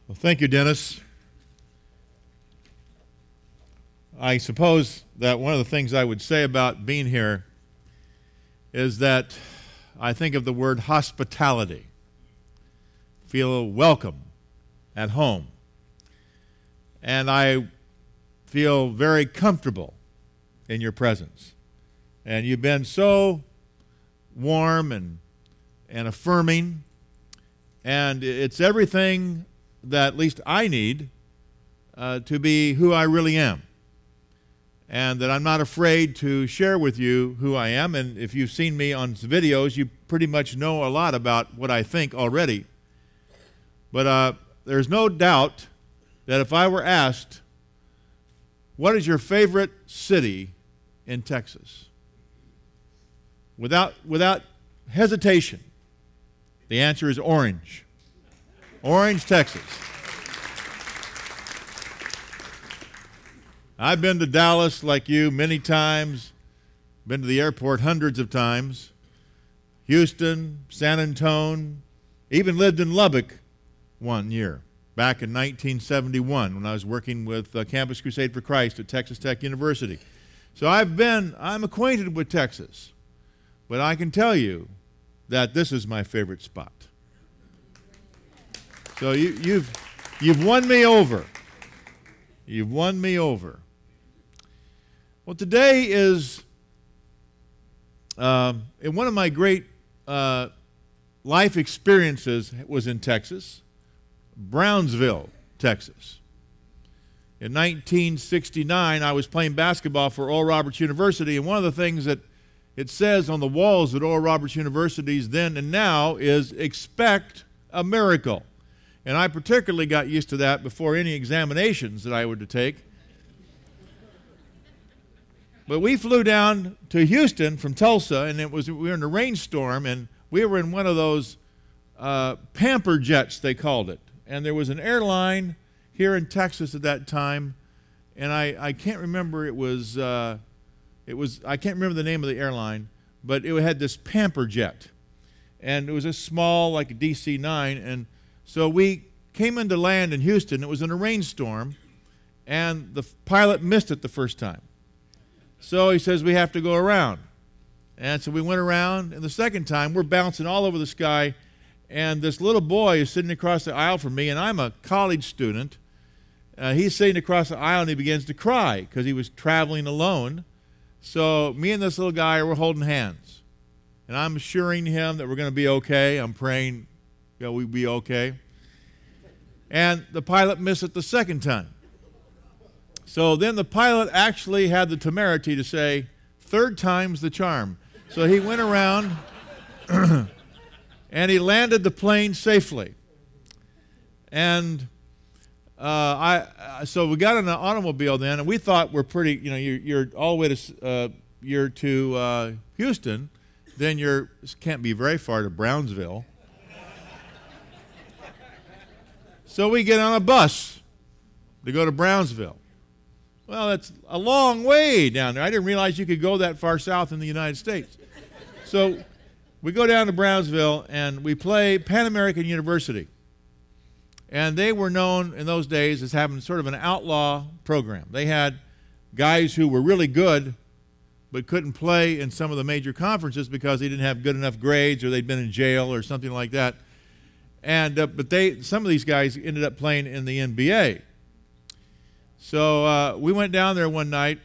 Well, thank you, Dennis. I suppose that one of the things I would say about being here is that I think of the word hospitality. Feel welcome at home. And I feel very comfortable in your presence. And you've been so warm and affirming. And it's everything that at least I need to be who I really am. And that I'm not afraid to share with you who I am. And if you've seen me on videos, you pretty much know a lot about what I think already. But there's no doubt that if I were asked, what is your favorite city in Texas? Without hesitation, the answer is Orange. Orange, Texas. I've been to Dallas like you many times, been to the airport hundreds of times, Houston, San Antonio, even lived in Lubbock one year, back in 1971 when I was working with Campus Crusade for Christ at Texas Tech University. So I'm acquainted with Texas, but I can tell you that this is my favorite spot. So you've won me over. You've won me over. Well, today is one of my great life experiences was in Texas, Brownsville, Texas. In 1969, I was playing basketball for Oral Roberts University, and one of the things that it says on the walls at Oral Roberts University's then and now is expect a miracle. And I particularly got used to that before any examinations that I were to take. But we flew down to Houston from Tulsa, and we were in a rainstorm, and we were in one of those pamper jets, they called it. And there was an airline here in Texas at that time, and I can't remember I can't remember the name of the airline, but it had this pamper jet. And it was a small, like a DC-9, and so we came into land in Houston. It was in a rainstorm, and the pilot missed it the first time. So he says, we have to go around. And so we went around, and the second time, we're bouncing all over the sky, and this little boy is sitting across the aisle from me, and I'm a college student. He's sitting across the aisle, and he begins to cry because he was traveling alone. So me and this little guy were holding hands, and I'm assuring him that we're going to be okay. I'm praying that we'll be okay. And the pilot missed it the second time. So then the pilot actually had the temerity to say, third time's the charm. So he went around and he landed the plane safely. And so we got in an automobile then, and we thought we're pretty, you're all the way to Houston, then can't be very far to Brownsville. So we get on a bus to go to Brownsville. Well, that's a long way down there. I didn't realize you could go that far south in the United States. So we go down to Brownsville, and we play Pan American University. And they were known in those days as having sort of an outlaw program. They had guys who were really good but couldn't play in some of the major conferences because they didn't have good enough grades or they'd been in jail or something like that. And but some of these guys ended up playing in the NBA. So we went down there one night,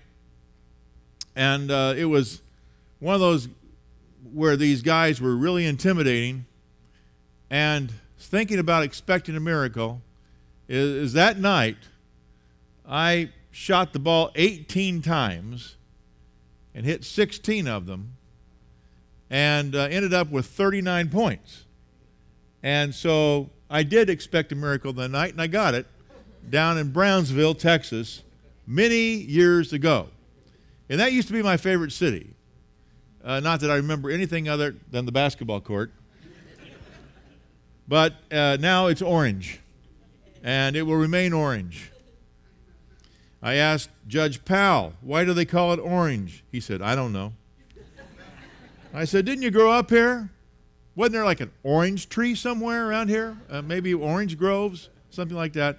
and it was one of those where these guys were really intimidating. And thinking about expecting a miracle is that night I shot the ball 18 times and hit 16 of them and ended up with 39 points. And so I did expect a miracle that night, and I got it down in Brownsville, Texas, many years ago. And that used to be my favorite city. Not that I remember anything other than the basketball court. But now it's orange, and it will remain orange. I asked Judge Powell, why do they call it orange? He said, I don't know. I said, didn't you grow up here? Wasn't there like an orange tree somewhere around here? Maybe orange groves? something like that,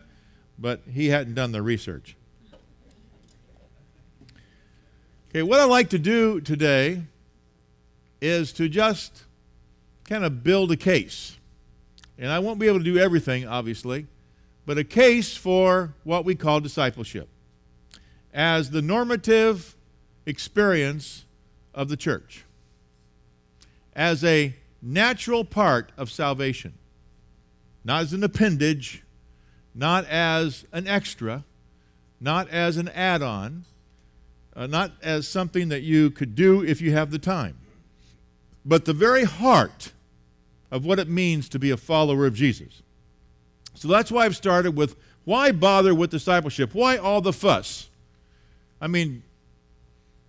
but he hadn't done the research. Okay, what I'd like to do today is to just kind of build a case. And I won't be able to do everything, obviously, but a case for what we call discipleship as the normative experience of the church, as a natural part of salvation, not as an appendage, not as an extra, not as an add-on, not as something that you could do if you have the time, but the very heart of what it means to be a follower of Jesus. So that's why I've started with, why bother with discipleship? Why all the fuss? I mean,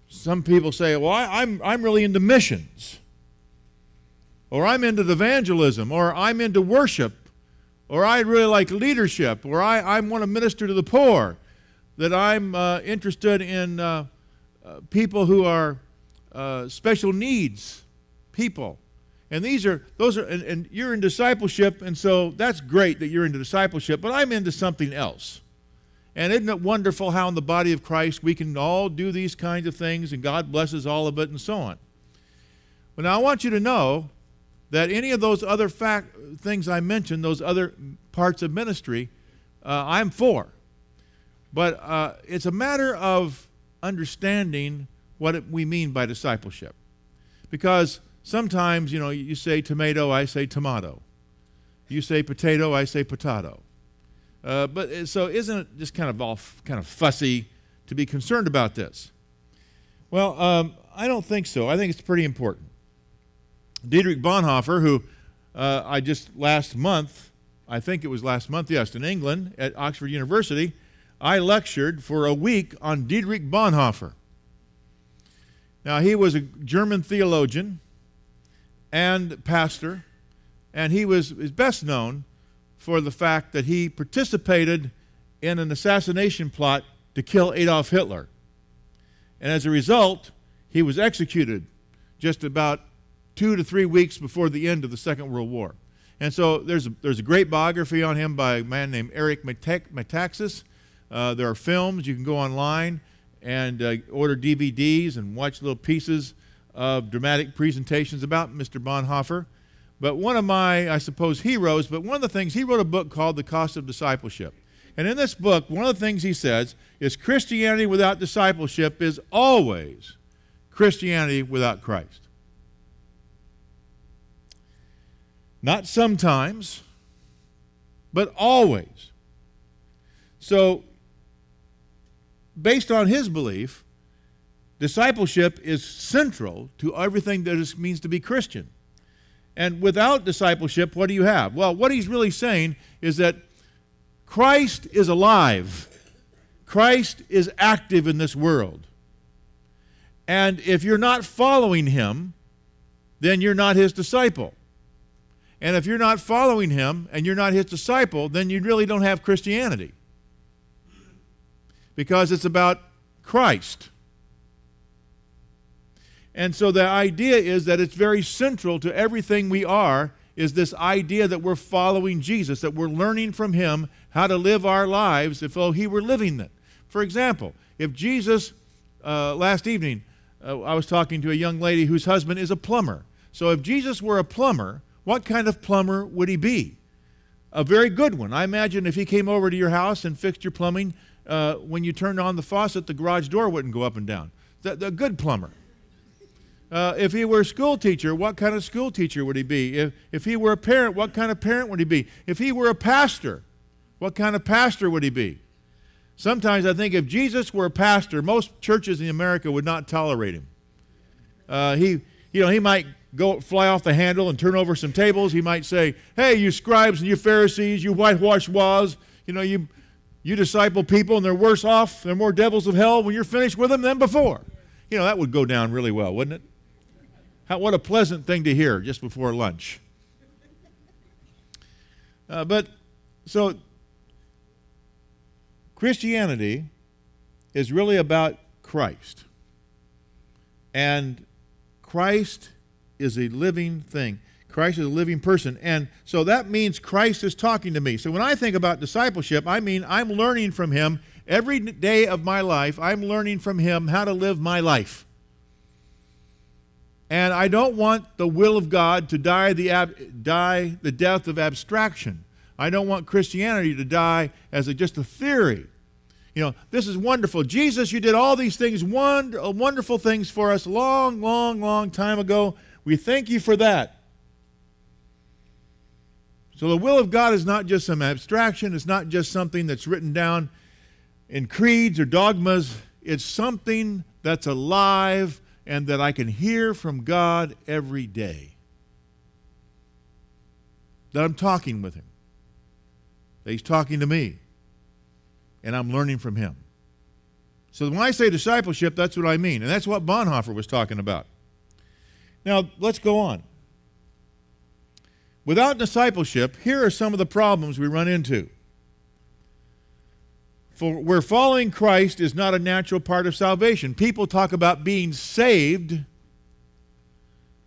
some people say, well, I'm really into missions, or I'm into evangelism, or I'm into worship, or I really like leadership, or I want to minister to the poor, that I'm interested in people who are special needs people. And and you're in discipleship, and so that's great that you're into discipleship, but I'm into something else. And isn't it wonderful how in the body of Christ we can all do these kinds of things, and God blesses all of it, and so on. But now I want you to know that any of those other things I mentioned, those other parts of ministry, I'm for. But it's a matter of understanding what we mean by discipleship. Because sometimes, you say tomato, I say tomato. You say potato, I say potato. So isn't it just kind of fussy to be concerned about this? Well, I don't think so. I think it's pretty important. Dietrich Bonhoeffer, who I just last month, I think it was last month, yes, in England at Oxford University, I lectured for a week on Dietrich Bonhoeffer. Now, he was a German theologian and pastor, and he is best known for the fact that he participated in an assassination plot to kill Adolf Hitler. And as a result, he was executed just about 2 to 3 weeks before the end of the Second World War. And so there's a great biography on him by a man named Eric Metaxas. There are films. You can go online and order DVDs and watch little pieces of dramatic presentations about Mr. Bonhoeffer. But one of my, I suppose, heroes, but one of the things, he wrote a book called The Cost of Discipleship. And in this book, one of the things he says is Christianity without discipleship is always Christianity without Christ. Not sometimes, but always. So, based on his belief, discipleship is central to everything that it means to be Christian. And without discipleship, what do you have? Well, what he's really saying is that Christ is alive. Christ is active in this world. And if you're not following him, then you're not his disciple. And if you're not following him and you're not his disciple, then you really don't have Christianity. Because it's about Christ. And so the idea is that it's very central to everything we are, is this idea that we're following Jesus, that we're learning from him how to live our lives as though he were living it. For example, if Jesus, last evening, I was talking to a young lady whose husband is a plumber. So if Jesus were a plumber, what kind of plumber would he be? A very good one. I imagine if he came over to your house and fixed your plumbing, when you turned on the faucet, the garage door wouldn't go up and down. The good plumber. If he were a school teacher, what kind of school teacher would he be? If he were a parent, what kind of parent would he be? If he were a pastor, what kind of pastor would he be? Sometimes I think if Jesus were a pastor, most churches in America would not tolerate him. He might fly off the handle and turn over some tables. He might say, "Hey, you scribes and you Pharisees, you whitewashed walls, you disciple people and they're worse off, they're more devils of hell when you're finished with them than before." That would go down really well, wouldn't it? What a pleasant thing to hear just before lunch. So Christianity is really about Christ. And Christ is a living thing. Christ is a living person. And so that means Christ is talking to me. So when I think about discipleship, I mean I'm learning from him every day of my life. I'm learning from him how to live my life. And I don't want the will of God to die the death of abstraction. I don't want Christianity to die as just a theory. You know, this is wonderful. Jesus, you did all these things, wonderful things for us long, long, long time ago. We thank you for that. So the will of God is not just some abstraction. It's not just something that's written down in creeds or dogmas. It's something that's alive and that I can hear from God every day. That I'm talking with him. That he's talking to me. And I'm learning from him. So when I say discipleship, that's what I mean. And that's what Bonhoeffer was talking about. Now, let's go on. Without discipleship, here are some of the problems we run into. For where following Christ is not a natural part of salvation. People talk about being saved,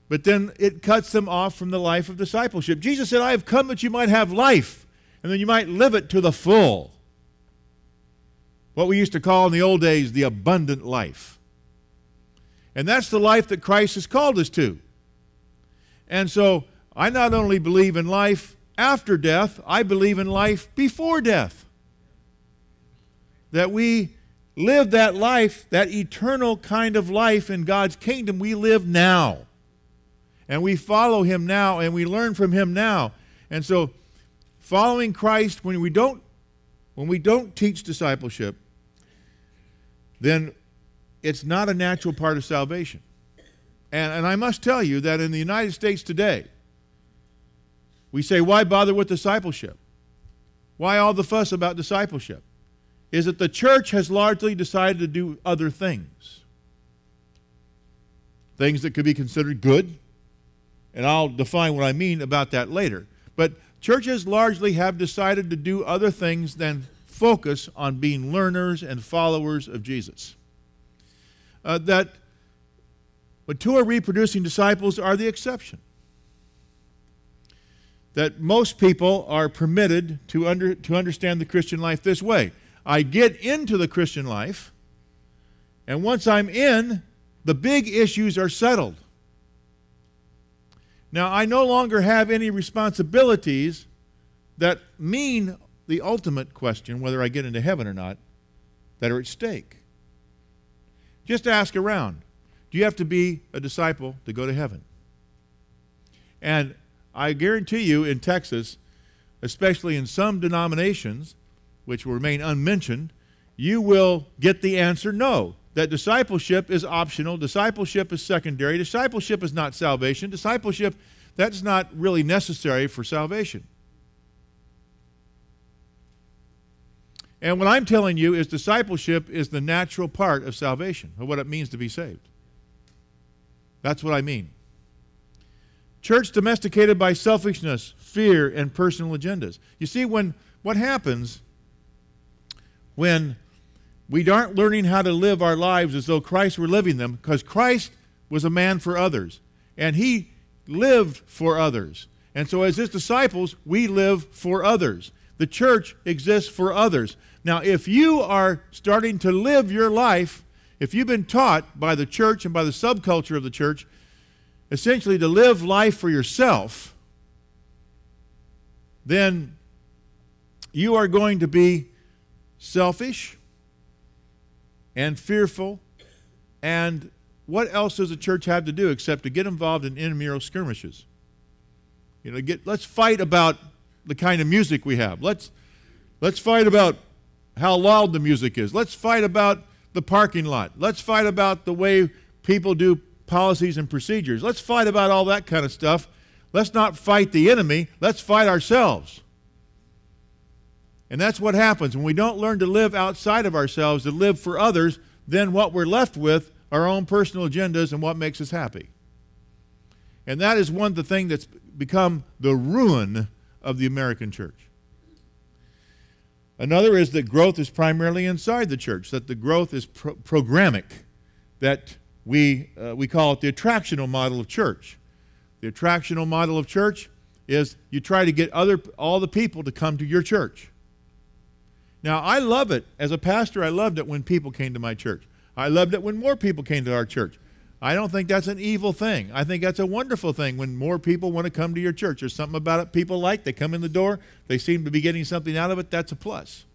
but then it cuts them off from the life of discipleship. Jesus said, I have come that you might have life, and then you might live it to the full. What we used to call in the old days the abundant life. And that's the life that Christ has called us to. And so I not only believe in life after death, I believe in life before death. That we live that life, that eternal kind of life in God's kingdom, we live now. And we follow him now, and we learn from him now. And so following Christ, when we don't teach discipleship, then it's not a natural part of salvation. And I must tell you that in the United States today, we say, why bother with discipleship? Why all the fuss about discipleship? Is that the church has largely decided to do other things. Things that could be considered good, and I'll define what I mean about that later. But churches largely have decided to do other things than focus on being learners and followers of Jesus. That mature reproducing disciples are the exception. That most people are permitted to understand the Christian life this way. I get into the Christian life, and once I'm in, the big issues are settled. Now, I no longer have any responsibilities that mean the ultimate question, whether I get into heaven or not, that are at stake. Just ask around. Do you have to be a disciple to go to heaven? And I guarantee you in Texas, especially in some denominations, which will remain unmentioned, you will get the answer no. That discipleship is optional. Discipleship is secondary. Discipleship is not salvation. Discipleship, that's not really necessary for salvation. And what I'm telling you is discipleship is the natural part of salvation, of what it means to be saved. That's what I mean. Church domesticated by selfishness, fear, and personal agendas. You see, what happens when we aren't learning how to live our lives as though Christ were living them, because Christ was a man for others, and he lived for others. And so as his disciples, we live for others. The church exists for others. Now, if you are starting to live your life, if you've been taught by the church and by the subculture of the church, essentially to live life for yourself, then you are going to be selfish and fearful. And what else does the church have to do except to get involved in intramural skirmishes? You know, let's fight about the kind of music we have. Let's fight about how loud the music is. Let's fight about the parking lot. Let's fight about the way people do policies and procedures. Let's fight about all that kind of stuff. Let's not fight the enemy. Let's fight ourselves. And that's what happens. When we don't learn to live outside of ourselves, to live for others, then what we're left with are our own personal agendas and what makes us happy. And that is one of the things that's become the ruin of the American church. Another is that growth is primarily inside the church, that the growth is programmatic, that we call it the attractional model of church, The attractional model of church is you try to get all the people to come to your church. Now, I love it. As a pastor, I loved it when people came to my church. I loved it when more people came to our church. I don't think that's an evil thing. I think that's a wonderful thing when more people want to come to your church. There's something about it people like. They come in the door. They seem to be getting something out of it. That's a plus.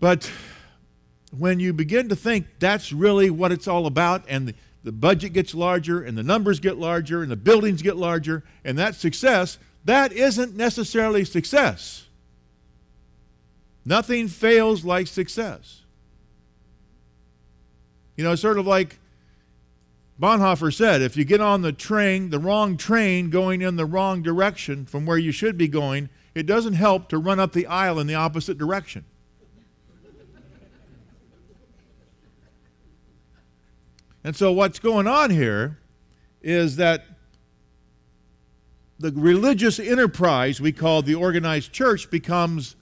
But when you begin to think that's really what it's all about, and the budget gets larger, and the numbers get larger, and the buildings get larger, and that's success, that isn't necessarily success. Nothing fails like success. You know, sort of like Bonhoeffer said, if you get on the train, the wrong train going in the wrong direction from where you should be going, it doesn't help to run up the aisle in the opposite direction. And so what's going on here is that the religious enterprise we call the organized church becomes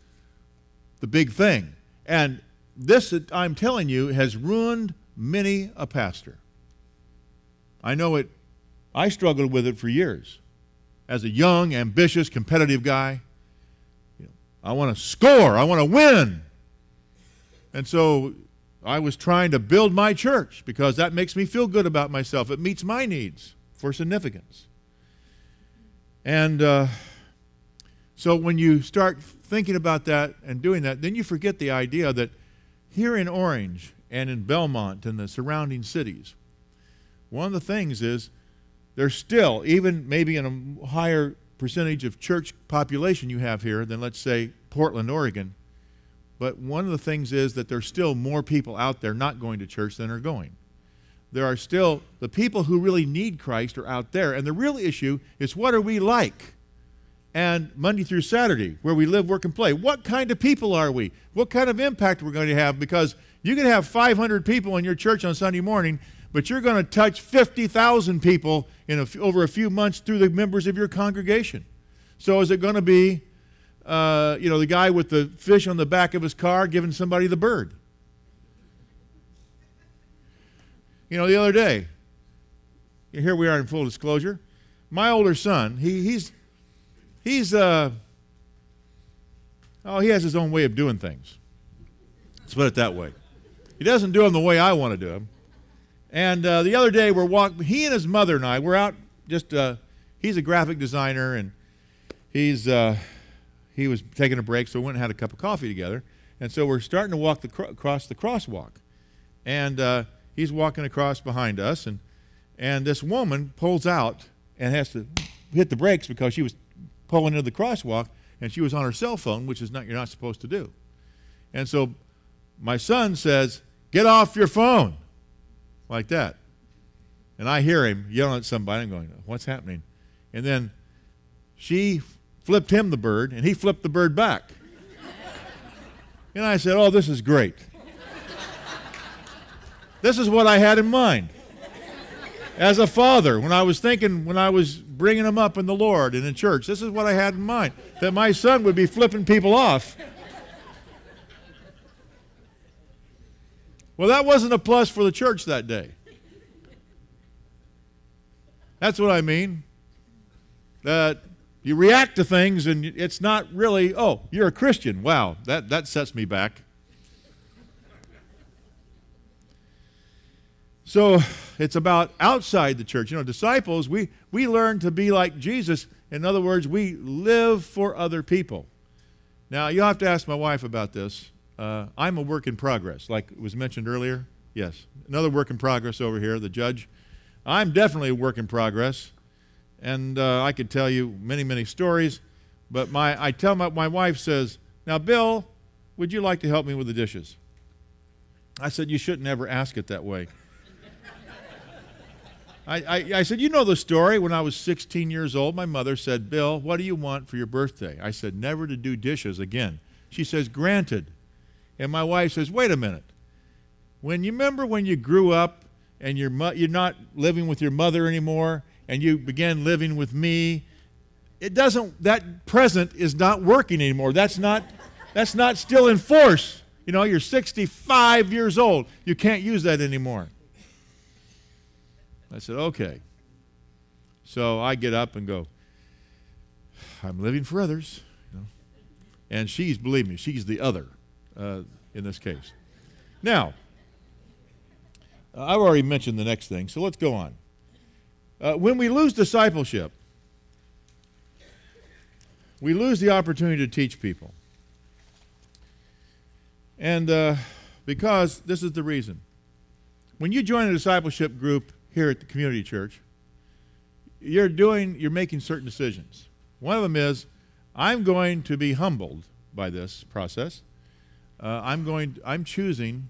the big thing. And this, I'm telling you, has ruined many a pastor. I know it. I struggled with it for years. As a young, ambitious, competitive guy, I want to score. I want to win. And so I was trying to build my church because that makes me feel good about myself. It meets my needs for significance. And so when you start thinking about that and doing that, then you forget the idea that here in Orange and in Belmont and the surrounding cities, one of the things is there's still, even maybe in a higher percentage of church population you have here than, let's say, Portland, Oregon, but one of the things is that there's still more people out there not going to church than are going. There are still, the people who really need Christ are out there, and the real issue is what are we like? And Monday through Saturday, where we live, work, and play. What kind of people are we? What kind of impact we're going to have? Because you can have 500 people in your church on Sunday morning, but you're going to touch 50,000 people in over a few months through the members of your congregation. So is it going to be, the guy with the fish on the back of his car giving somebody the bird? The other day, here we are in full disclosure, my older son, he has his own way of doing things. Let's put it that way. He doesn't do them the way I want to do them. And the other day, he and his mother and I, we're out he's a graphic designer, and he was taking a break, so we went and had a cup of coffee together. And so we're starting to walk across the crosswalk. And he's walking across behind us, and this woman pulls out and has to hit the brakes because she was pulling into the crosswalk, and she was on her cell phone, which is you're not supposed to do. And so my son says, "Get off your phone," like that. And I hear him yelling at somebody. I'm going, "What's happening?" And then she flipped him the bird, and he flipped the bird back. And I said, "Oh, this is great. This is what I had in mind as a father when I was bringing him up in the Lord and in church. This is what I had in mind, that my son would be flipping people off." Well, that wasn't a plus for the church that day. That's what I mean. That you react to things and it's not really, "Oh, you're a Christian. Wow, that sets me back." So it's about outside the church. Disciples, we learn to be like Jesus. In other words, we live for other people. Now, you'll have to ask my wife about this. I'm a work in progress, like was mentioned earlier. Yes, another work in progress over here, the judge. I'm definitely a work in progress, and I could tell you many, many stories. But my wife says, "Now, Bill, would you like to help me with the dishes?" I said, "You shouldn't ever ask it that way." I said, "You know the story. When I was 16 years old, my mother said, 'Bill, what do you want for your birthday?' I said, 'Never to do dishes again.' She says, 'Granted.' And my wife says, 'Wait a minute. When you grew up and you're not living with your mother anymore and you began living with me, that present is not working anymore. That's not still in force. You're 65 years old. You can't use that anymore.' I said, 'Okay.' So I get up and go, I'm living for others. You know? And she's, believe me, she's the other in this case. Now, I've already mentioned the next thing, so let's go on. When we lose discipleship, we lose the opportunity to teach people. And because this is the reason. When you join a discipleship group here at the community church, you're making certain decisions. One of them is, I'm going to be humbled by this process. I'm choosing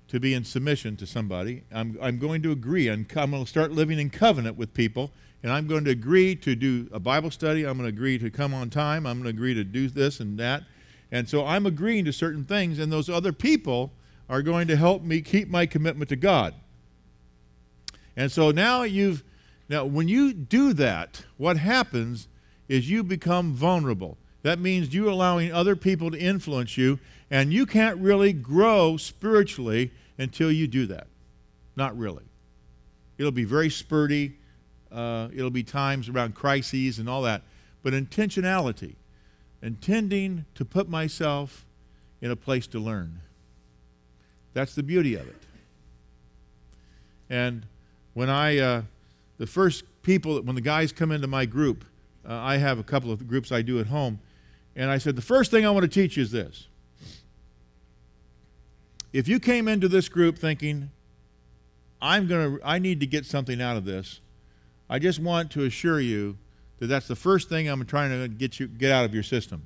to be in submission to somebody. I'm going to agree. I'm going to start living in covenant with people, and I'm going to agree to do a Bible study. I'm going to agree to come on time. I'm going to agree to do this and that. And so I'm agreeing to certain things, and those other people are going to help me keep my commitment to God. And so now when you do that, what happens is you become vulnerable. That means you allowing other people to influence you, and you can't really grow spiritually until you do that. Not really. It'll be very spurty. It'll be times around crises and all that. But intentionality, intending to put myself in a place to learn. That's the beauty of it. And when the first people, when the guys come into my group, I have a couple of groups I do at home, and I said, the first thing I want to teach you is this. If you came into this group thinking, I need to get something out of this, I just want to assure you that that's the first thing I'm trying to get out of your system.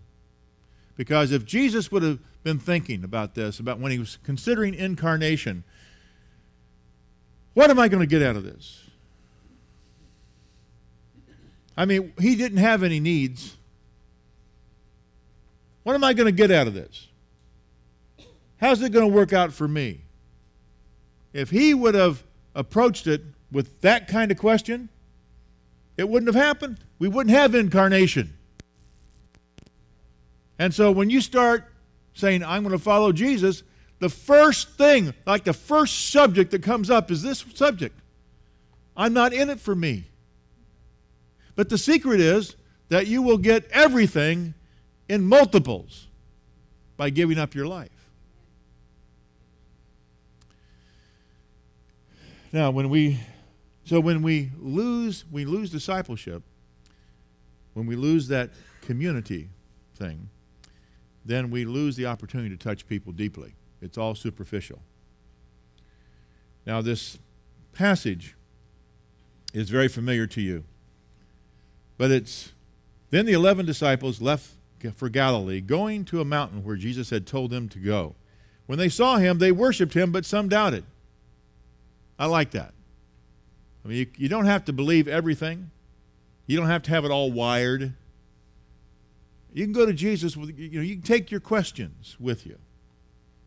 Because if Jesus would have been thinking about this, about when he was considering incarnation, what am I going to get out of this? I mean, he didn't have any needs. What am I going to get out of this? How's it going to work out for me? If he would have approached it with that kind of question, it wouldn't have happened. We wouldn't have incarnation. And so when you start saying, I'm going to follow Jesus, the first thing, like the first subject that comes up is this subject. I'm not in it for me. But the secret is that you will get everything in multiples by giving up your life. Now, when we lose discipleship, when we lose that community thing, then we lose the opportunity to touch people deeply. It's all superficial. Now, this passage is very familiar to you. But then the 11 disciples left for Galilee, going to a mountain where Jesus had told them to go. When they saw him, they worshiped him, but some doubted. I like that. I mean, you don't have to believe everything. You don't have to have it all wired. You can go to Jesus with, you can take your questions with you,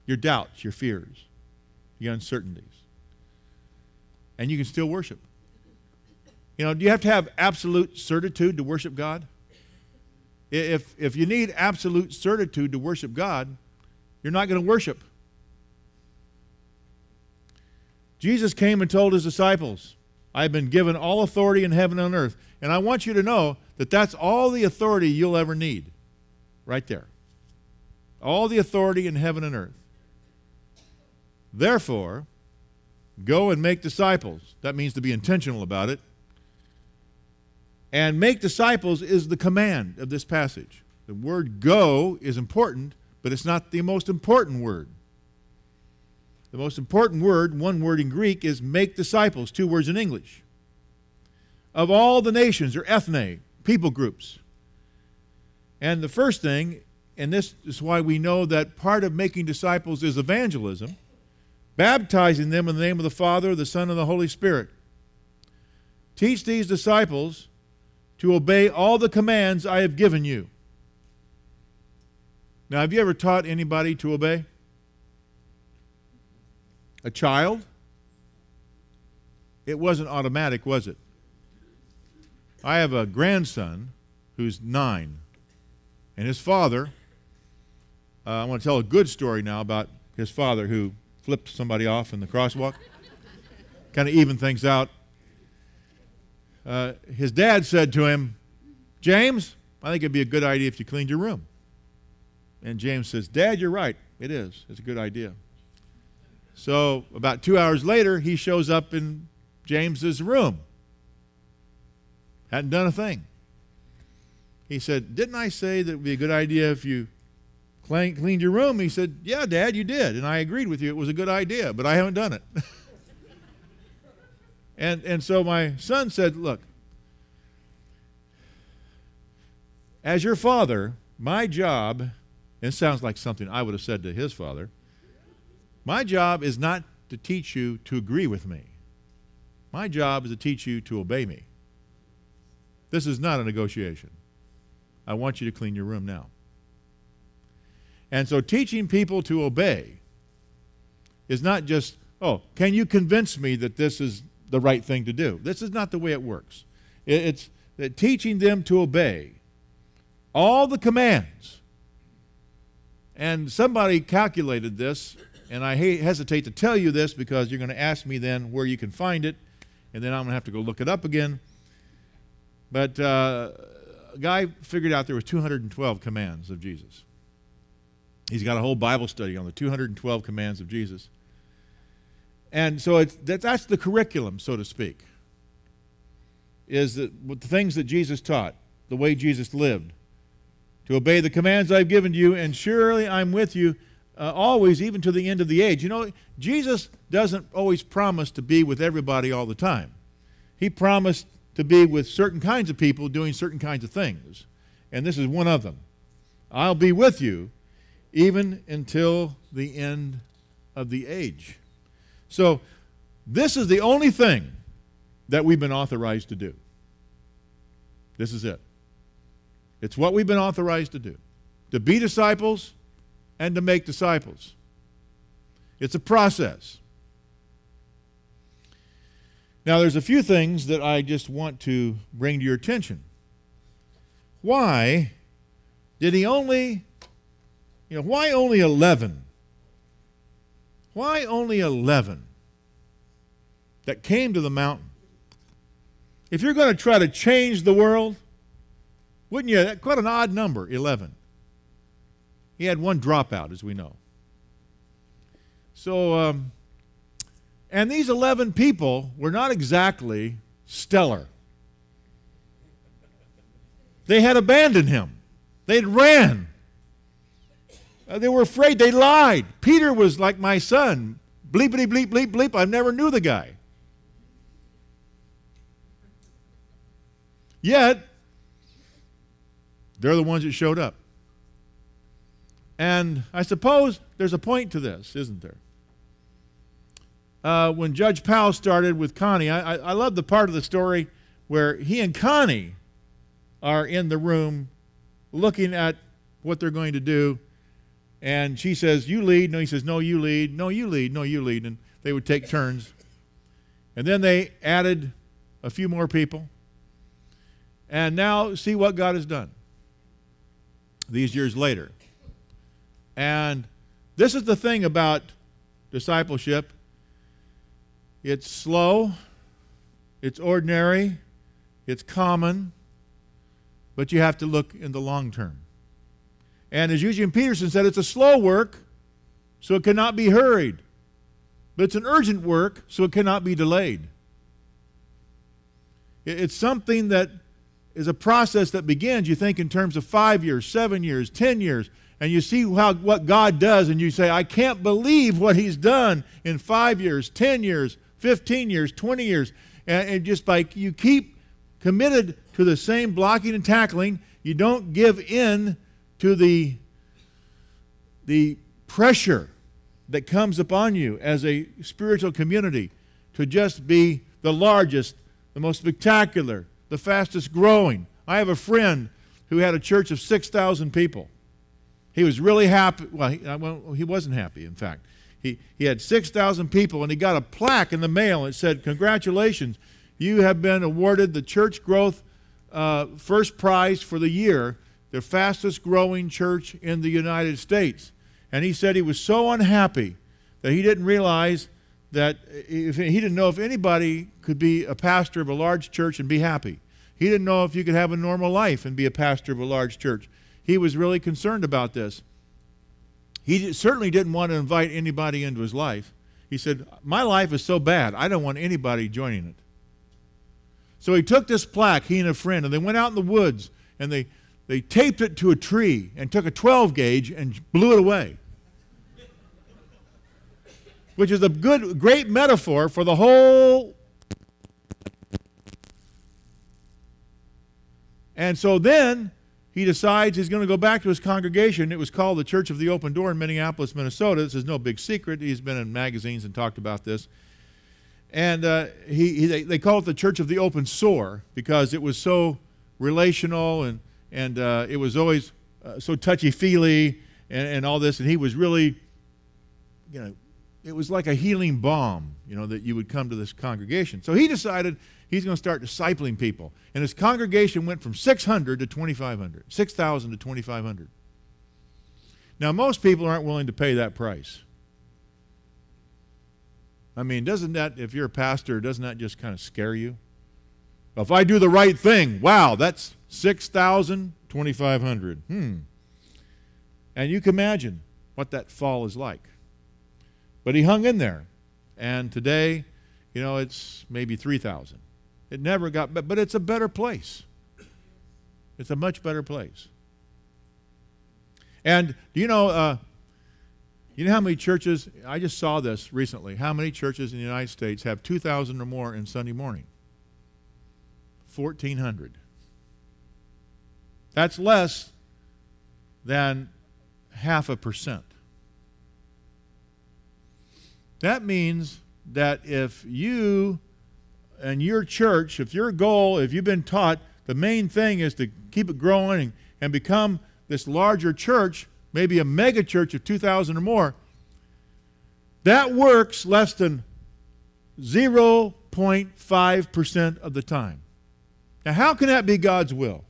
your doubts, your fears, your uncertainties, and you can still worship. Do you have to have absolute certitude to worship God? If you need absolute certitude to worship God, you're not going to worship. Jesus came and told his disciples, I've been given all authority in heaven and on earth. And I want you to know that that's all the authority you'll ever need. Right there. All the authority in heaven and earth. Therefore, go and make disciples. That means to be intentional about it. And make disciples is the command of this passage. The word go is important, but it's not the most important word. The most important word, one word in Greek, is make disciples, two words in English. Of all the nations, or ethne, people groups. And the first thing, and this is why we know that part of making disciples is evangelism, baptizing them in the name of the Father, the Son, and the Holy Spirit. Teach these disciples to obey all the commands I have given you. Now, have you ever taught anybody to obey? A child? It wasn't automatic, was it? I have a grandson who's 9, and his father, I want to tell a good story now about his father who flipped somebody off in the crosswalk. Kind of even things out. his dad said to him, James, I think it'd be a good idea if you cleaned your room. And James says, Dad, you're right. It is. It's a good idea. So about 2 hours later, he shows up in James's room. Hadn't done a thing. He said, didn't I say that it would be a good idea if you cleaned your room? He said, yeah, Dad, you did. And I agreed with you. It was a good idea, but I haven't done it. And so my son said, look, as your father, my job, it sounds like something I would have said to his father, my job is not to teach you to agree with me. My job is to teach you to obey me. This is not a negotiation. I want you to clean your room now. And so teaching people to obey is not just, oh, can you convince me that this is the right thing to do? This is not the way it works. It's that teaching them to obey all the commands. And somebody calculated this, and I hesitate to tell you this because you're going to ask me then where you can find it, and then I'm going to have to go look it up again. But a guy figured out there was 212 commands of Jesus. He's got a whole Bible study on the 212 commands of Jesus. And so that's the curriculum, so to speak, is that with the things that Jesus taught, the way Jesus lived, to obey the commands I've given to you, and surely I'm with you always, even to the end of the age. You know, Jesus doesn't always promise to be with everybody all the time. He promised to be with certain kinds of people doing certain kinds of things. And this is one of them. I'll be with you even until the end of the age. So this is the only thing that we've been authorized to do. This is it. It's what we've been authorized to do. To be disciples and to make disciples. It's a process. Now there's a few things that I just want to bring to your attention. Why did he only, why only 11? Why only 11 that came to the mountain? If you're going to try to change the world, wouldn't you? That's quite an odd number, 11. He had one dropout, as we know. So, and these 11 people were not exactly stellar. They had abandoned him. They'd ran. They were afraid. They lied. Peter was like my son. Bleepity bleep bleep bleep. I never knew the guy. Yet, they're the ones that showed up. And I suppose there's a point to this, isn't there? When Judge Powell started with Connie, I love the part of the story where he and Connie are in the room looking at what they're going to do. And she says, you lead. No, he says, no, you lead. No, you lead. No, you lead. And they would take turns. And then they added a few more people. And now see what God has done these years later. And this is the thing about discipleship. It's slow, it's ordinary, it's common, but you have to look in the long term. And as Eugene Peterson said, it's a slow work, so it cannot be hurried. But it's an urgent work, so it cannot be delayed. It's something that is a process that begins, you think, in terms of 5 years, 7 years, 10 years, and you see what God does, and you say, I can't believe what He's done in 5 years, 10 years, 15 years, 20 years. And just like you keep committed to the same blocking and tackling, you don't give in to the pressure that comes upon you as a spiritual community to just be the largest, the most spectacular, the fastest growing. I have a friend who had a church of 6,000 people. He was really happy. Well, he wasn't happy, in fact. He had 6,000 people, and he got a plaque in the mail and it said, congratulations, you have been awarded the church growth first prize for the year, the fastest growing church in the United States. And he said he was so unhappy that he didn't realize that he didn't know if anybody could be a pastor of a large church and be happy. He didn't know if you could have a normal life and be a pastor of a large church. He was really concerned about this. He certainly didn't want to invite anybody into his life. He said, my life is so bad, I don't want anybody joining it. So he took this plaque, he and a friend, and they went out in the woods, and they taped it to a tree and took a 12 gauge and blew it away. Which is a great metaphor for the whole. And so then he decides he's going to go back to his congregation. It was called the Church of the Open Door in Minneapolis, Minnesota. This is no big secret. He's been in magazines and talked about this. And they call it the Church of the Open Sore because it was so relational and it was always so touchy-feely and all this. And he was really, it was like a healing balm, that you would come to this congregation. So he decided he's going to start discipling people. And his congregation went from 600 to 2,500, 6,000 to 2,500. Now, most people aren't willing to pay that price. I mean, doesn't that, if you're a pastor, doesn't that just kind of scare you? If I do the right thing, wow, that's 6,000, 2,500. And you can imagine what that fall is like. But he hung in there. And today, it's maybe 3,000. It never got, but it's a better place. It's a much better place. And do you know how many churches, I just saw this recently, how many churches in the United States have 2,000 or more in Sunday morning? 1,400. That's less than 0.5%. That means that if you and your church, if your goal, if you've been taught the main thing is to keep it growing and become this larger church, maybe a mega church of 2,000 or more, that works less than 0.5% of the time. Now, how can that be God's will?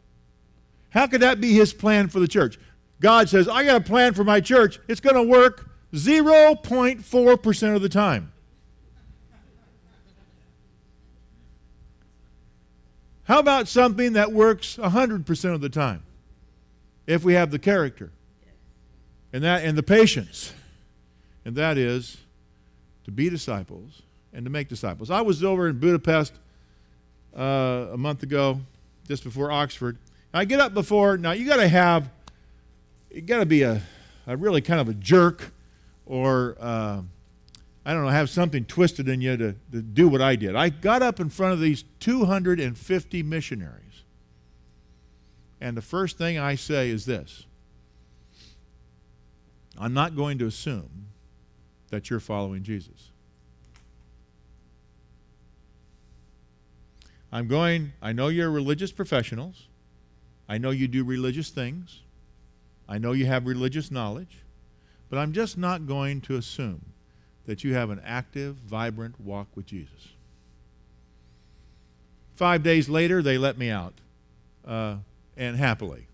How could that be His plan for the church? God says, I got a plan for my church. It's going to work 0.4% of the time. How about something that works 100% of the time? If we have the character and the patience. And that is to be disciples and to make disciples. I was over in Budapest a month ago, just before Oxford. I get up before, now you got to be a really kind of a jerk or, I don't know, have something twisted in you to do what I did. I got up in front of these 250 missionaries. And the first thing I say is this: I'm not going to assume that you're following Jesus. I know you're religious professionals. I know you do religious things. I know you have religious knowledge. But I'm just not going to assume that you have an active, vibrant walk with Jesus. 5 days later, they let me out, and happily.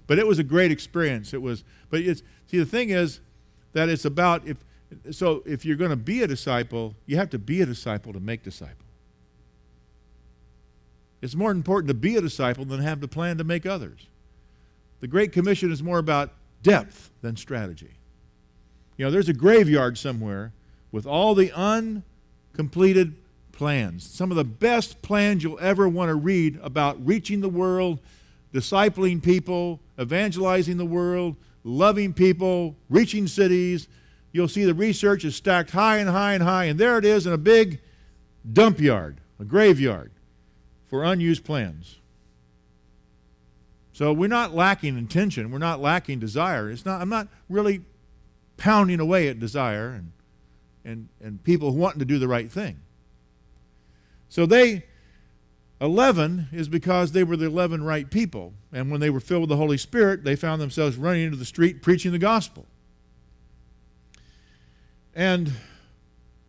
But it was a great experience. The thing is that it's about, if you're going to be a disciple, you have to be a disciple to make disciples. It's more important to be a disciple than have the plan to make others. The Great Commission is more about depth than strategy. There's a graveyard somewhere with all the uncompleted plans. Some of the best plans you'll ever want to read about reaching the world, discipling people, evangelizing the world, loving people, reaching cities. You'll see the research is stacked high and high and high, and there it is in a big dump yard, a graveyard for unused plans. So we're not lacking intention. We're not lacking desire. I'm not really pounding away at desire and people wanting to do the right thing. So 11 is because they were the 11 right people. And when they were filled with the Holy Spirit, they found themselves running into the street preaching the gospel. And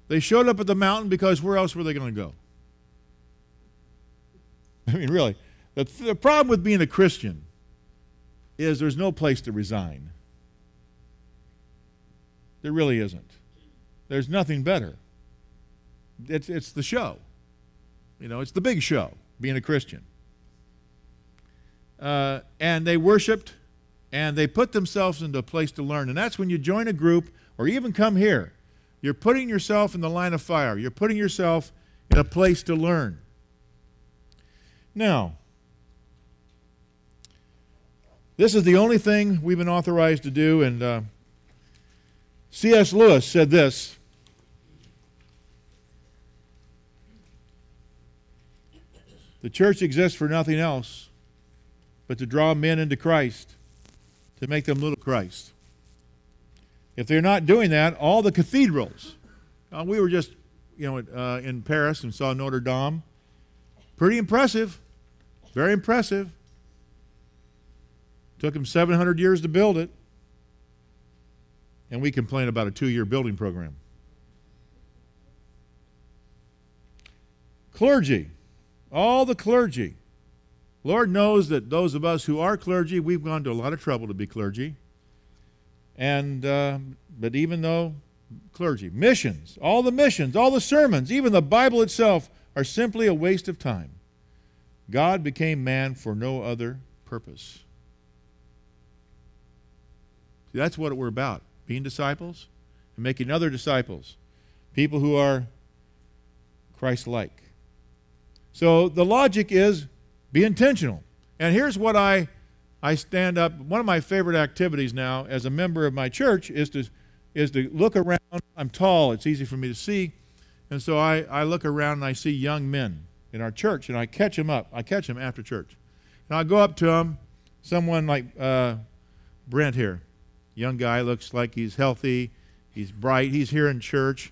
they showed up at the mountain because where else were they going to go? I mean, really, the problem with being a Christian is there's no place to resign. There really isn't. There's nothing better. it's the show. You know, it's the big show, being a Christian. And they worshiped, and they put themselves into a place to learn. And that's when you join a group or even come here. You're putting yourself in the line of fire. You're putting yourself in a place to learn. Now, this is the only thing we've been authorized to do, and C.S. Lewis said this: the church exists for nothing else but to draw men into Christ, to make them little Christ. If they're not doing that, all the cathedrals, we were just, in Paris and saw Notre Dame. Pretty impressive, very impressive. Took them 700 years to build it, and we complain about a 2-year building program. Clergy, all the clergy. Lord knows that those of us who are clergy, we've gone to a lot of trouble to be clergy. And but even though clergy, missions, all the sermons, even the Bible itself are simply a waste of time. God became man for no other purpose. See, that's what we're about, being disciples and making other disciples, people who are Christ-like. So the logic is be intentional. And here's what I stand up. One of my favorite activities now as a member of my church is to look around. I'm tall. It's easy for me to see. And so I look around and I see young men in our church, and I catch them up. I catch them after church. And I'll go up to them, someone like Brent here. Young guy, looks like he's healthy. He's bright. He's here in church.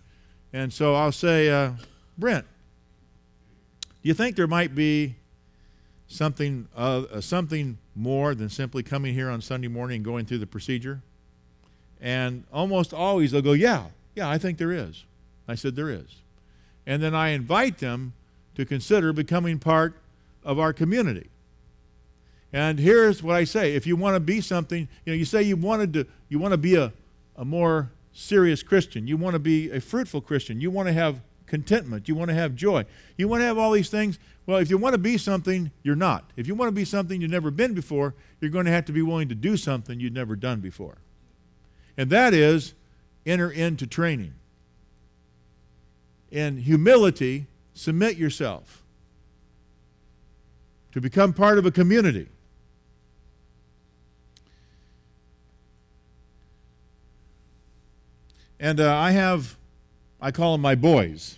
And so I'll say, Brent, do you think there might be something more than simply coming here on Sunday morning and going through the procedure? And almost always they'll go, yeah, I think there is. I said, there is. And then I invite them to consider becoming part of our community. And here's what I say: if you want to be something, you say you want to be a more serious Christian, you want to be a fruitful Christian, you want to have contentment, you want to have joy, you want to have all these things. Well, if you want to be something, you're not. If you want to be something you've never been before, you're going to have to be willing to do something you've never done before. And that is enter into training. In humility, submit yourself to become part of a community. And I call them my boys.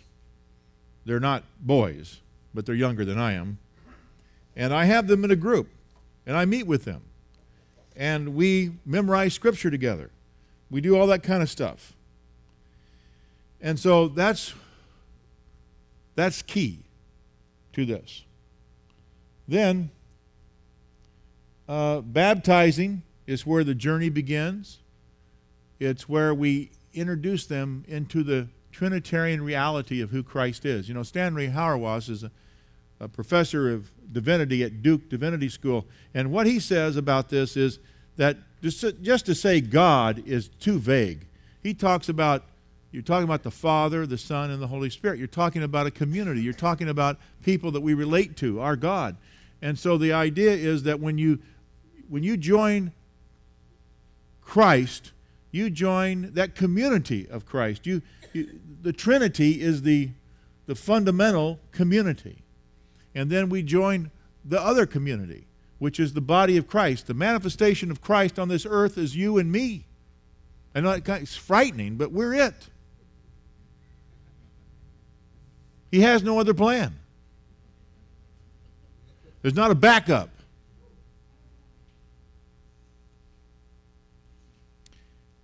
They're not boys, but they're younger than I am. And I have them in a group, and I meet with them. And we memorize Scripture together. We do all that kind of stuff. And so that's key to this. Then, baptizing is where the journey begins. It's where we introduce them into the Trinitarian reality of who Christ is. Stanley Hauerwas is a professor of divinity at Duke Divinity School, and what he says about this is that just to say God is too vague. He talks about, you're talking about the Father, the Son, and the Holy Spirit. You're talking about a community. You're talking about people that we relate to, our God. And so the idea is that when you join Christ, you join that community of Christ. The Trinity is the fundamental community. And then we join the other community, which is the body of Christ. The manifestation of Christ on this earth is you and me. I know it's frightening, but we're it. He has no other plan. There's not a backup.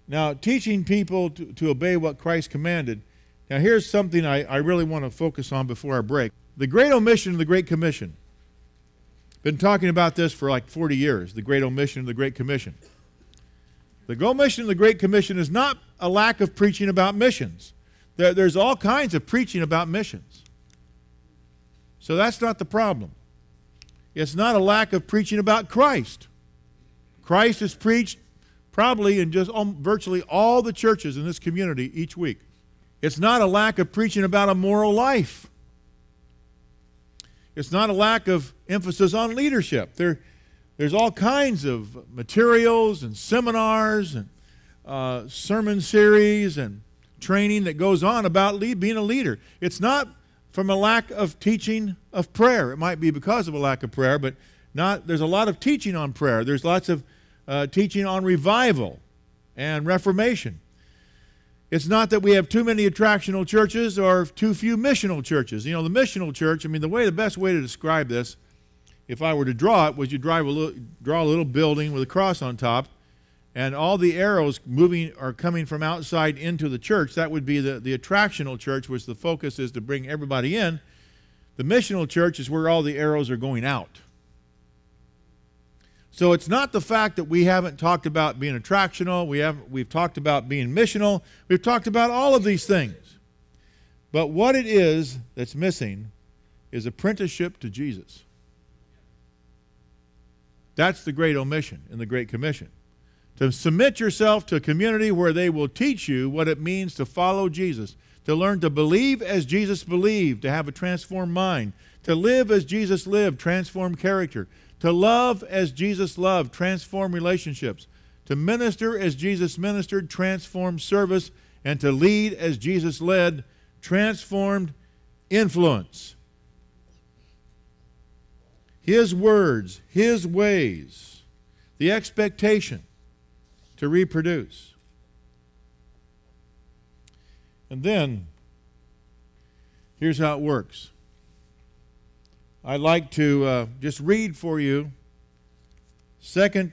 Now, teaching people to obey what Christ commanded. Now, here's something I really want to focus on before our break. The Great Omission and the Great Commission. Been talking about this for like 40 years, the Great Omission and the Great Commission. The Great Omission and the Great Commission is not a lack of preaching about missions. There's all kinds of preaching about missions. So that's not the problem. It's not a lack of preaching about Christ. Christ is preached probably in just virtually all the churches in this community each week. It's not a lack of preaching about a moral life. It's not a lack of emphasis on leadership. There's all kinds of materials and seminars and sermon series and training that goes on about being a leader. It's not from a lack of teaching of prayer. It might be because of a lack of prayer, but there's a lot of teaching on prayer. There's lots of teaching on revival and reformation. It's not that we have too many attractional churches or too few missional churches. You know, the missional church, the best way to describe this, if I were to draw it, was you draw a little building with a cross on top, and all the arrows moving are coming from outside into the church. That would be the attractional church, which the focus is to bring everybody in. The missional church is where all the arrows are going out. So it's not the fact that we haven't talked about being attractional, we've talked about being missional, we've talked about all of these things. But what it is that's missing is apprenticeship to Jesus. That's the great omission in the Great Commission. To submit yourself to a community where they will teach you what it means to follow Jesus, to learn to believe as Jesus believed, to have a transformed mind, to live as Jesus lived, transformed character, to love as Jesus loved, transform relationships, to minister as Jesus ministered, transform service, and to lead as Jesus led, transformed influence. His words, His ways, the expectation to reproduce. And then, here's how it works. I'd like to just read for you 2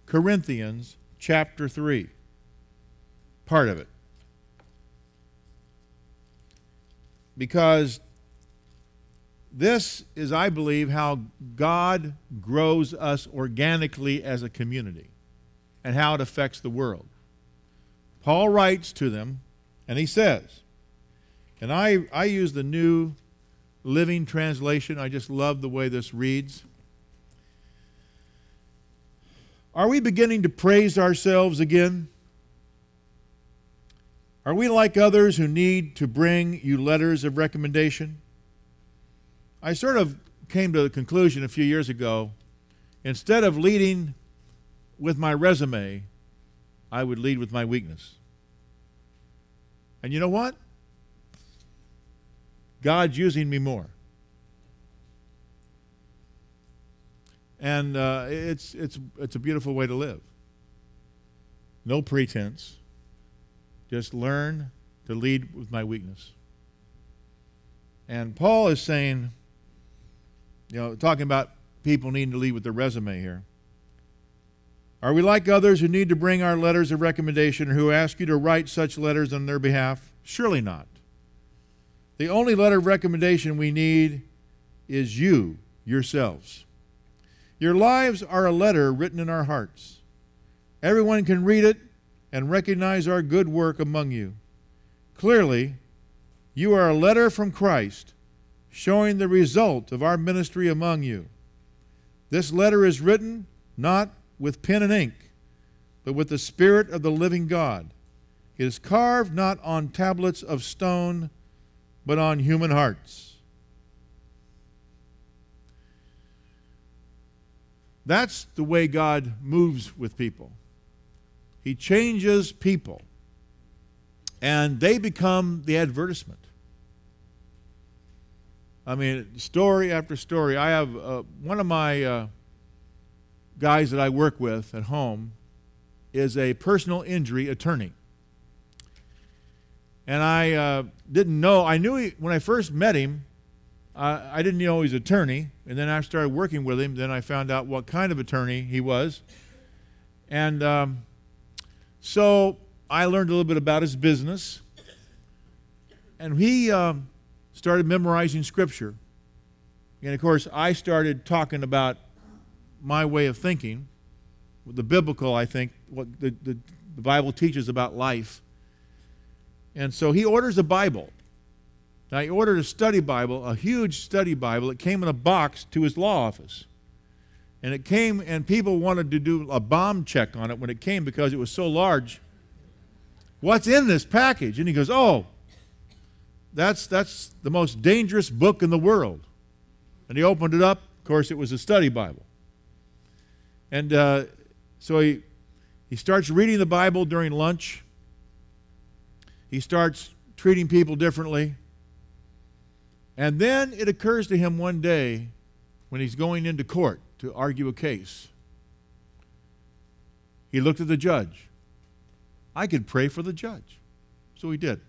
Corinthians chapter 3, part of it. Because this is, I believe, how God grows us organically as a community and how it affects the world. Paul writes to them, and he says, and I use the New Living Translation. I just love the way this reads. Are we beginning to praise ourselves again? Are we like others who need to bring you letters of recommendation? I sort of came to the conclusion a few years ago, instead of leading with my resume, I would lead with my weakness. And you know what? God's using me more. And it's a beautiful way to live. No pretense. Just learn to lead with my weakness. And Paul is saying, talking about people needing to lead with their resume here. Are we like others who need to bring our letters of recommendation or who ask you to write such letters on their behalf? Surely not. The only letter of recommendation we need is you, yourselves. Your lives are a letter written in our hearts. Everyone can read it and recognize our good work among you. Clearly, you are a letter from Christ showing the result of our ministry among you. This letter is written not with pen and ink, but with the Spirit of the living God. It is carved not on tablets of stone, but on human hearts. That's the way God moves with people. He changes people, and they become the advertisement. Story after story. I have one of my guys that I work with at home is a personal injury attorney. And I didn't know, I knew when I first met him, I didn't know he was an attorney. And then I started working with him. Then I found out what kind of attorney he was. And so I learned a little bit about his business. And he started memorizing Scripture. And of course, I started talking about my way of thinking, the biblical, I think, what the Bible teaches about life. And so he orders a Bible. Now, he ordered a study Bible, a huge study Bible. It came in a box to his law office. And it came, and people wanted to do a bomb check on it when it came because it was so large. What's in this package? And he goes, oh, that's the most dangerous book in the world. And he opened it up. Of course, it was a study Bible. And so he starts reading the Bible during lunch. He starts treating people differently. And then it occurs to him one day when he's going into court to argue a case. He looked at the judge. I could pray for the judge. So he did.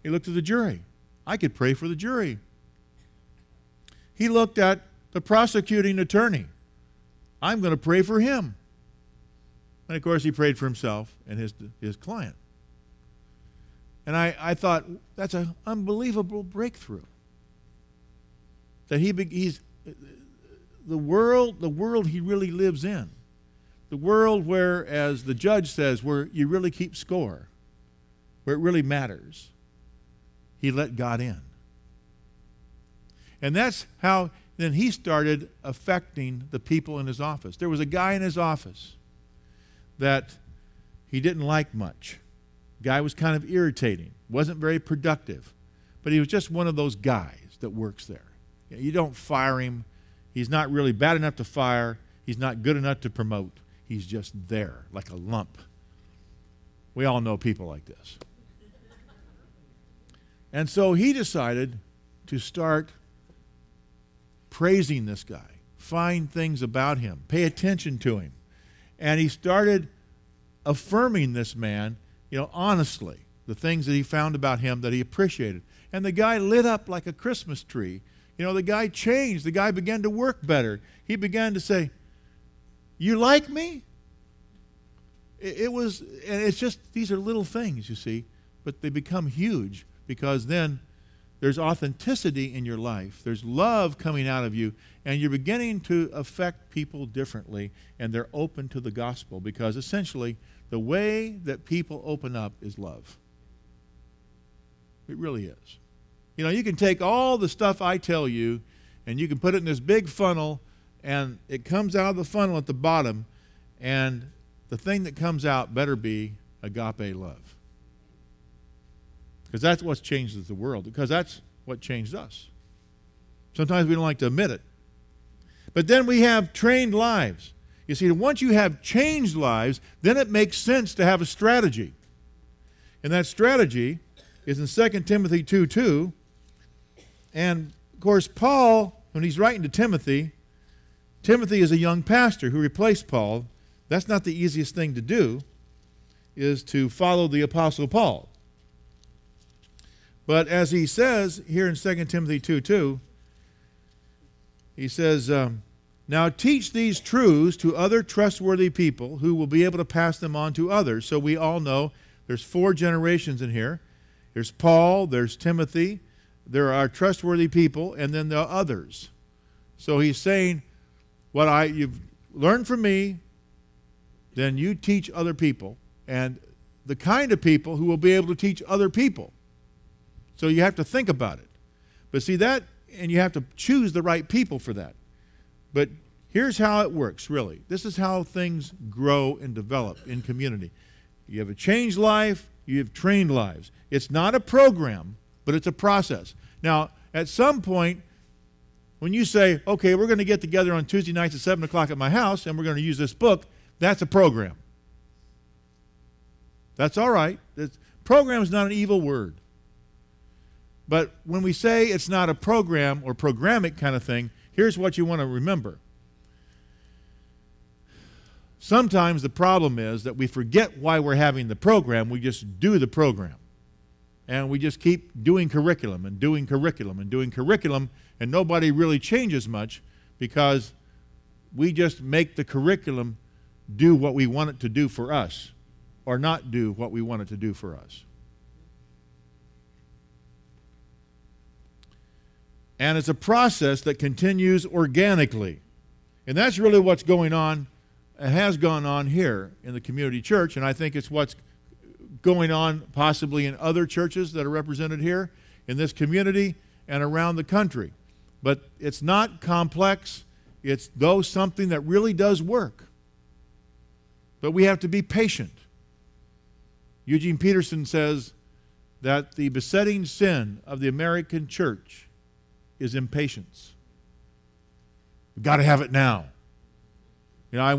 He looked at the jury. I could pray for the jury. He looked at the prosecuting attorney. I'm going to pray for him. And of course, he prayed for himself and his client. And I thought, that's an unbelievable breakthrough. That he's the world he really lives in. The world where, as the judge says, where you really keep score, where it really matters. He let God in. And that's how then he started affecting the people in his office. There was a guy in his office that he didn't like much. Guy was kind of irritating, wasn't very productive, but he was just one of those guys that works there. You don't fire him. He's not really bad enough to fire. He's not good enough to promote. He's just there like a lump. We all know people like this. And so he decided to start praising this guy, find things about him, pay attention to him. And he started affirming this man, honestly, the things that he found about him that he appreciated. And the guy lit up like a Christmas tree. The guy changed. The guy began to work better. He began to say, you like me? And it's just, these are little things, you see, but they become huge because then there's authenticity in your life. There's love coming out of you, and you're beginning to affect people differently, and they're open to the gospel because essentially the way that people open up is love. It really is. You can take all the stuff I tell you, and you can put it in this big funnel, and it comes out of the funnel at the bottom, and the thing that comes out better be agape love. Because that's what changes the world, because that's what changed us. Sometimes we don't like to admit it. But then we have trained lives. You see, once you have changed lives, then it makes sense to have a strategy. And that strategy is in 2 Timothy 2:2. And, of course, Paul, when he's writing to Timothy, Timothy is a young pastor who replaced Paul. That's not the easiest thing to do, is to follow the Apostle Paul. But as he says here in 2 Timothy 2:2, he says, now teach these truths to other trustworthy people who will be able to pass them on to others. So we all know there's 4 generations in here. There's Paul, there's Timothy, there are trustworthy people, and then there are others. So he's saying, you've learned from me, then you teach other people, and the kind of people who will be able to teach other people. So you have to think about it. But see that, and you have to choose the right people for that. But here's how it works, really. This is how things grow and develop in community. You have a changed life, you have trained lives. It's not a program, but it's a process. Now, at some point, when you say, okay, we're going to get together on Tuesday nights at 7 o'clock at my house, and we're going to use this book, that's a program. That's all right. Program is not an evil word. But when we say it's not a program or programmic kind of thing, here's what you want to remember. Sometimes the problem is that we forget why we're having the program. We just do the program. And we just keep doing curriculum and doing curriculum and doing curriculum, and nobody really changes much because we just make the curriculum do what we want it to do for us or not do what we want it to do for us. And it's a process that continues organically. And that's really what's going on, has gone on here in the community church, and I think it's what's going on possibly in other churches that are represented here in this community and around the country. But it's not complex. It's though something that really does work. But we have to be patient. Eugene Peterson says, that the besetting sin of the American church is impatience. We've got to have it now. You know,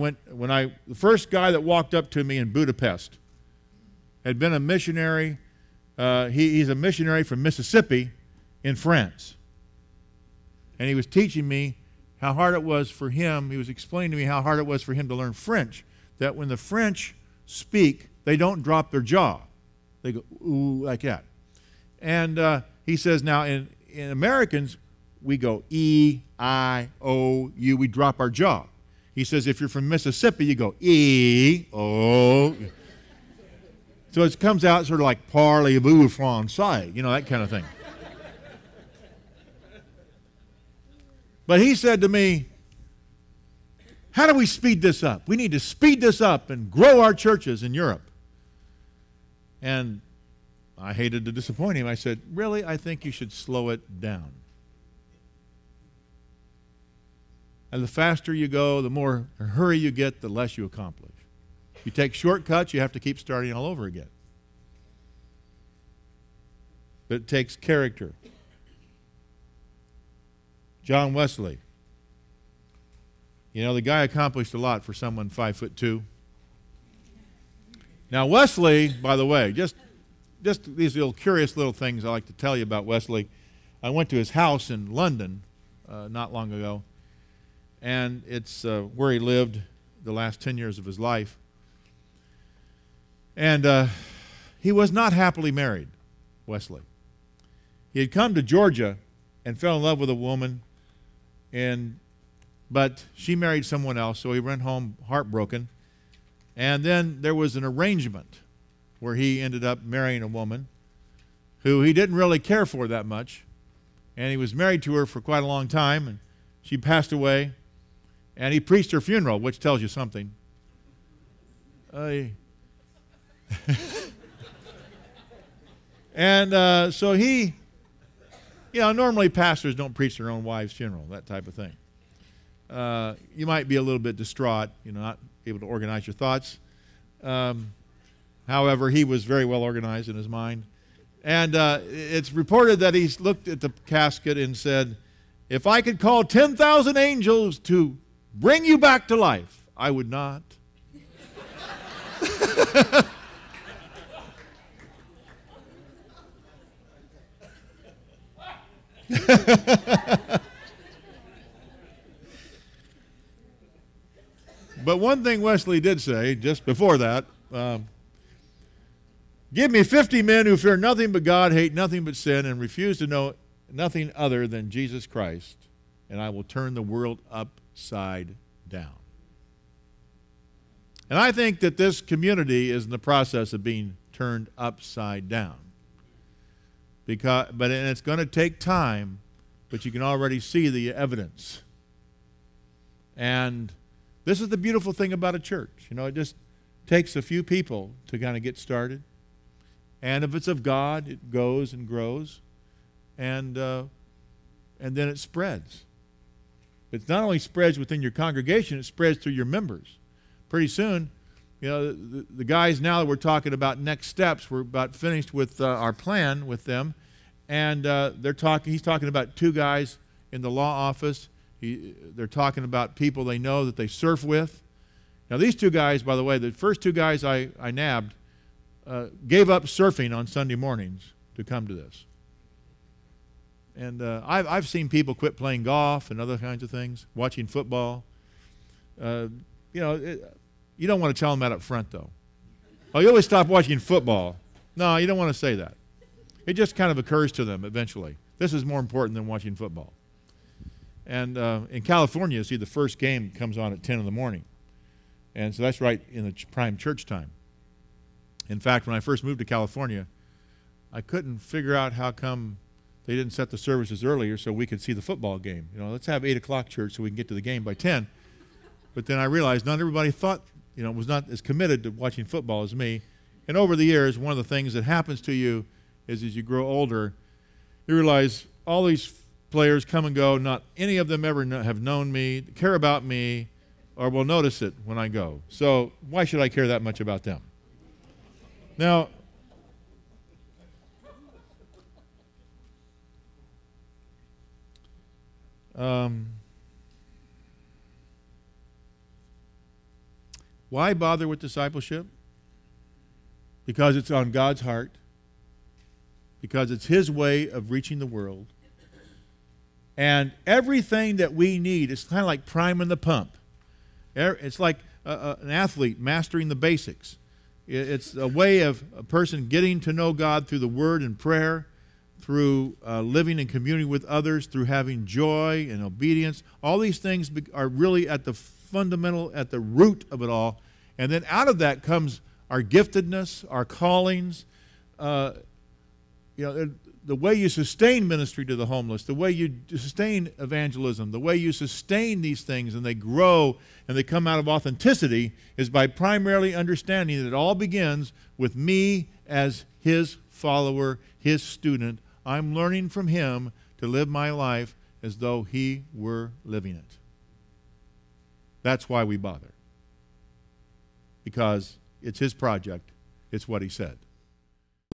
the first guy that walked up to me in Budapest had been a missionary. He's a missionary from Mississippi in France. And he was teaching me how hard it was for him. He was explaining to me how hard it was for him to learn French. That when the French speak, they don't drop their jaw. They go, ooh, like that. And he says, now in Americans, we go E, I, O, U. We drop our jaw. He says, if you're from Mississippi, you go E, O. So it comes out sort of like parlez-vous français, you know, that kind of thing. But he said to me, how do we speed this up? We need to speed this up and grow our churches in Europe. And I hated to disappoint him. I said, really? I think you should slow it down. And the faster you go, the more hurry you get, the less you accomplish. If you take shortcuts, you have to keep starting all over again. But it takes character. John Wesley. You know, the guy accomplished a lot for someone 5'2". Now Wesley, by the way, just these little curious little things I like to tell you about Wesley. I went to his house in London not long ago, and it's where he lived the last 10 years of his life. And he was not happily married, Wesley. He had come to Georgia and fell in love with a woman, but she married someone else, so he went home heartbroken. And then there was an arrangement where he ended up marrying a woman who he didn't really care for that much. And he was married to her for quite a long time, and she passed away. And he preached her funeral, which tells you something. And so he, you know, normally pastors don't preach their own wife's funeral, that type of thing. You might be a little bit distraught, you know, not able to organize your thoughts. However, he was very well organized in his mind. And it's reported that he looked at the casket and said, if I could call 10,000 angels to bring you back to life, I would not. But one thing Wesley did say just before that, give me 50 men who fear nothing but God, hate nothing but sin, and refuse to know nothing other than Jesus Christ, and I will turn the world upside down. And I think that this community is in the process of being turned upside down. And it's going to take time, but you can already see the evidence. And this is the beautiful thing about a church. You know, it just takes a few people to kind of get started. And if it's of God, it goes and grows. And then it spreads. It not only spreads within your congregation, it spreads through your members. Pretty soon, you know, the guys now that we're talking about next steps, we're about finished with our plan with them. And he's talking about 2 guys in the law office. They're talking about people they know that they surf with. Now these 2 guys, by the way, the first 2 guys I nabbed gave up surfing on Sunday mornings to come to this. And I've seen people quit playing golf and other kinds of things, watching football. You know, you don't want to tell them that up front, though. Oh, you always stop watching football. No, you don't want to say that. It just kind of occurs to them eventually. This is more important than watching football. And in California, see, the first game comes on at 10 in the morning. And so that's right in the prime church time. In fact, when I first moved to California, I couldn't figure out how come they didn't set the services earlier so we could see the football game. You know, let's have 8 o'clock church so we can get to the game by 10. But then I realized not everybody thought, you know, was not as committed to watching football as me. And over the years, one of the things that happens to you is as you grow older, you realize all these players come and go. Not any of them ever have known me, care about me, or will notice it when I go. So why should I care that much about them? Now, Why bother with discipleship? Because it's on God's heart. Because it's His way of reaching the world. And everything that we need is kind of like priming the pump. It's like an athlete mastering the basics. It's a way of a person getting to know God through the Word and prayer, through living in community with others, through having joy and obedience. All these things are really at the fundamental, at the root of it all. And then out of that comes our giftedness, our callings, the way you sustain ministry to the homeless, the way you sustain evangelism, the way you sustain these things and they grow and they come out of authenticity is by primarily understanding that it all begins with me as His follower, His student. I'm learning from Him to live my life as though He were living it. That's why we bother. Because it's His project. It's what He said.